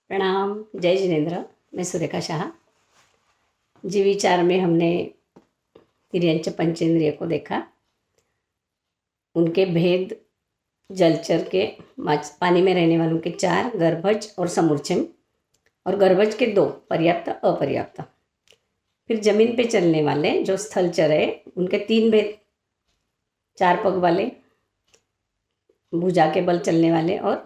प्रणाम। जय जिनेन्द्र। मैं सुरेखा शाह। जीविचार में हमने तिर्यंच पंचेंद्रिय को देखा, उनके भेद, जलचर के पानी में रहने वालों के 4, गर्भज और समूर्छिम, और गर्भज के 2, पर्याप्त अपर्याप्त। फिर जमीन पे चलने वाले जो स्थलचर है उनके 3 भेद, 4 पग वाले, भुजा के बल चलने वाले और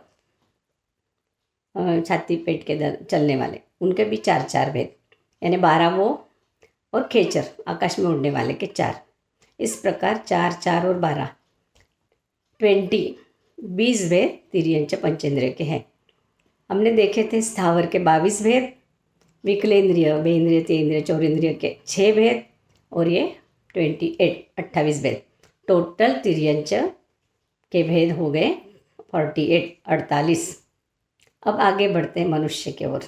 छाती पेट के दर चलने वाले, उनके भी 4 भेद, यानी 12 वो, और खेचर आकाश में उड़ने वाले के 4। इस प्रकार 4, 4 और 12, 20 भेद तिर्यंच पंचेंद्रिय के हैं। हमने देखे थे स्थावर के 22 भेद, विकलेंद्रिय, बेंद्रिय, तेंद्रिय, चौरेंद्रिय के 6 भेद, और ये 28 भेद। टोटल तिर्यंच के भेद हो गए 48। अब आगे बढ़ते हैं मनुष्य की ओर।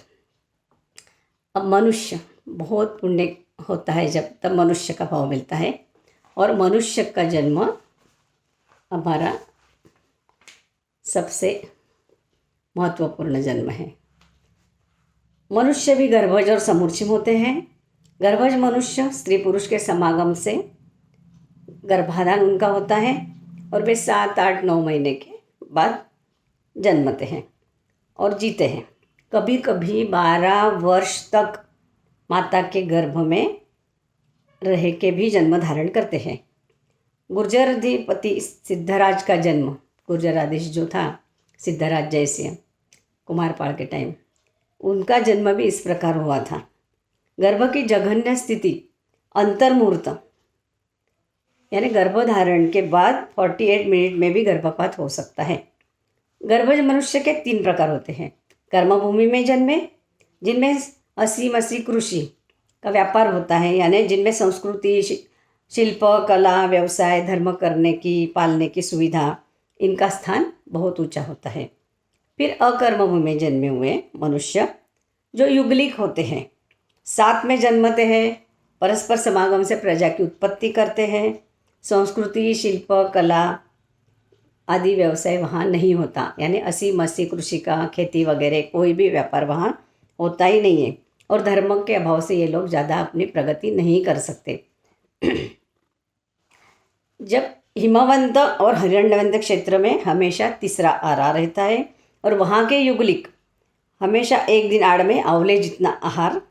अब मनुष्य बहुत पुण्य होता है जब तब मनुष्य का भाव मिलता है, और मनुष्य का जन्म हमारा सबसे महत्वपूर्ण जन्म है। मनुष्य भी गर्भज और समूर्छिम होते हैं। गर्भज मनुष्य स्त्री पुरुष के समागम से गर्भाधान उनका होता है और वे 7, 8, 9 महीने के बाद जन्मते हैं और जीते हैं। कभी कभी 12 वर्ष तक माता के गर्भ में रह के भी जन्म धारण करते हैं। गुर्जराधिपति सिद्धराज का जन्म, गुर्जराधीश जो था सिद्धराज जयसिंह कुमारपाल के टाइम, उनका जन्म भी इस प्रकार हुआ था। गर्भ की जघन्य स्थिति अंतर्मुहूर्त, यानी गर्भधारण के बाद 48 मिनट में भी गर्भपात हो सकता है। गर्भज मनुष्य के 3 प्रकार होते हैं। कर्मभूमि में जन्मे, जिनमें असी मसी कृषि का व्यापार होता है, यानी जिनमें संस्कृति, शिल्प, कला, व्यवसाय, धर्म करने की, पालने की सुविधा, इनका स्थान बहुत ऊंचा होता है। फिर अकर्मभूमि में जन्मे हुए मनुष्य जो युगलिक होते हैं, साथ में जन्मते हैं, परस्पर समागम से प्रजा की उत्पत्ति करते हैं। संस्कृति, शिल्प, कला आदि व्यवसाय वहाँ नहीं होता, यानी असी मसी कृषि का, खेती वगैरह कोई भी व्यापार वहाँ होता ही नहीं है, और धर्म के अभाव से ये लोग ज़्यादा अपनी प्रगति नहीं कर सकते। जब हिमवंत और हिरण्यवंत क्षेत्र में हमेशा तीसरा आरा रहता है, और वहाँ के युगलिक हमेशा एक दिन आड़ में आंवले जितना आहार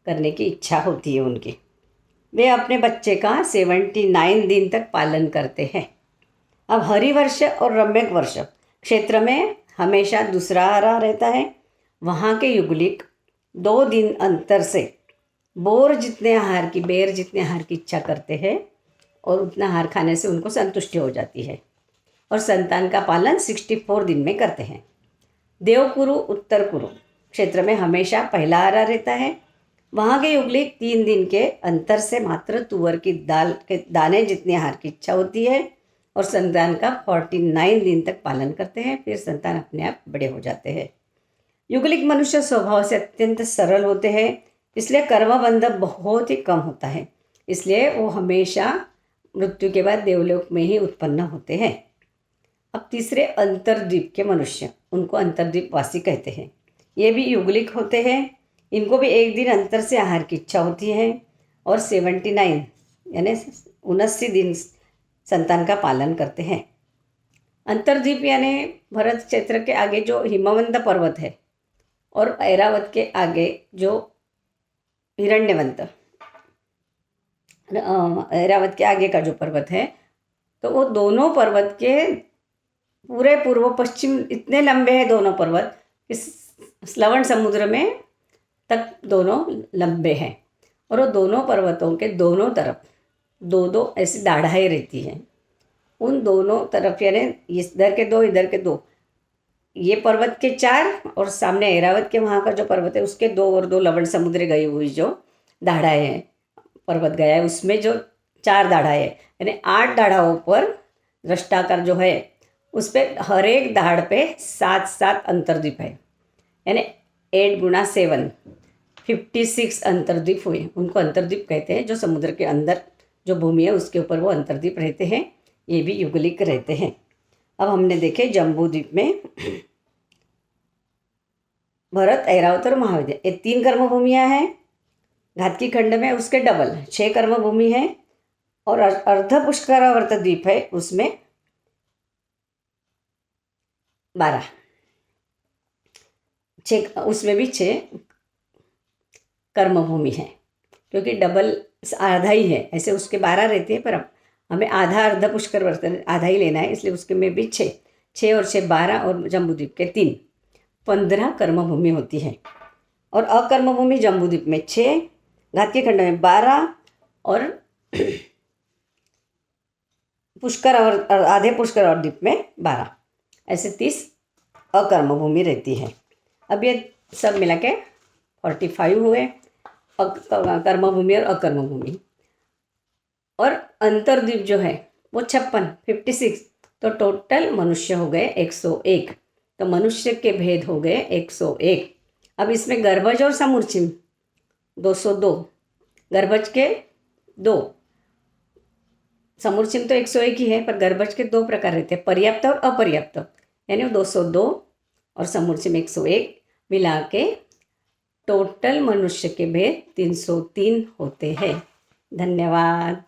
करने की इच्छा होती है उनकी। वे अपने बच्चे का 79 दिन तक पालन करते हैं। अब हरिवर्ष और रम्यक वर्ष क्षेत्र में हमेशा दूसरा आरा रहता है। वहाँ के युगलिक 2 दिन अंतर से बेर जितने आहार की इच्छा करते हैं, और उतना आहार खाने से उनको संतुष्टि हो जाती है, और संतान का पालन 64 दिन में करते हैं। देवकुरु, उत्तर कुरु क्षेत्र में हमेशा पहला आरा रहता है। वहाँ के युगलिक 3 दिन के अंतर से मात्र तुअर की दाल के दाने जितने आहार की इच्छा होती है, और संतान का 49 दिन तक पालन करते हैं। फिर संतान अपने आप बड़े हो जाते हैं। युगलिक मनुष्य स्वभाव से अत्यंत सरल होते हैं, इसलिए कर्मबंध बहुत ही कम होता है। इसलिए वो हमेशा मृत्यु के बाद देवलोक में ही उत्पन्न होते हैं। अब तीसरे अंतर्द्वीप के मनुष्य, उनको अंतर्द्वीपवासी कहते हैं। ये भी युगलिक होते हैं। इनको भी 1 दिन अंतर से आहार की इच्छा होती है, और 79 यानी 79 दिन संतान का पालन करते हैं। अंतर्द्वीप यानी भरत क्षेत्र के आगे जो हिमवंत पर्वत है, और ऐरावत के आगे जो हिरण्यवंत, ऐरावत के आगे का जो पर्वत है, तो वो दोनों पर्वत के पूरे पूर्व पश्चिम इतने लंबे हैं दोनों पर्वत, इस श्रवण समुद्र में तक दोनों लंबे हैं। और वो दोनों पर्वतों के दोनों तरफ 2-2 ऐसी दाढ़ाएँ रहती हैं। उन दोनों तरफ, यानी इधर के 2, इधर के 2, ये पर्वत के 4, और सामने ऐरावत के वहाँ का जो पर्वत है उसके 2 और 2 लवण समुद्र गई हुई जो दाढ़ाएँ हैं, पर्वत गया है उसमें जो 4 दाढ़ाएँ हैं, यानी 8 दाढ़ाओं पर दृष्टाकार जो है उस पर हर एक दाढ़ पे 7-7 अंतर्द्वीप है, यानी 8 × 7 56 अंतर्द्वीप हुए। उनको अंतर्द्वीप कहते हैं। जो समुद्र के अंदर जो भूमि है उसके ऊपर वो अंतर्द्वीप रहते हैं। ये भी युगलिक रहते हैं। अब हमने देखे जम्बूद्वीप में भरत, ऐरावत और महाविद्या, ये 3 कर्मभूमियाँ हैं। घातकी खंड में उसके डबल 6 कर्मभूमि है। और अर्ध पुष्करावर्त द्वीप है, उसमें 12, 6, उसमें भी 6 कर्मभूमि है, क्योंकि डबल आधा ही है। ऐसे उसके 12 रहते हैं, पर अब हमें आधा अर्ध पुष्करावर्त आधा ही लेना है, इसलिए उसके में भी 6, 6 और 6 12, और जम्बूद्वीप के 3, 15 कर्मभूमि होती है। और अकर्मभूमि जम्बूद्वीप में 6, घातकी खंड में 12 और आधे पुष्कर द्वीप में 12, ऐसे 30 अकर्मभूमि रहती है। अब ये सब मिला के 45 हुए कर्मभूमि और अकर्मभूमि। और अंतर्द्वीप जो है वो 56, तो टोटल मनुष्य हो गए 101। तो मनुष्य के भेद हो गए 101। अब इसमें गर्भज और समूर्चिम 202, गर्भज के 2, समूर्चिम तो 101 ही है, पर गर्भज के 2 प्रकार रहते हैं, पर्याप्त और अपर्याप्त, यानी 202 और समूर्चिम 101 मिला के टोटल मनुष्य के भेद 303 होते हैं। धन्यवाद।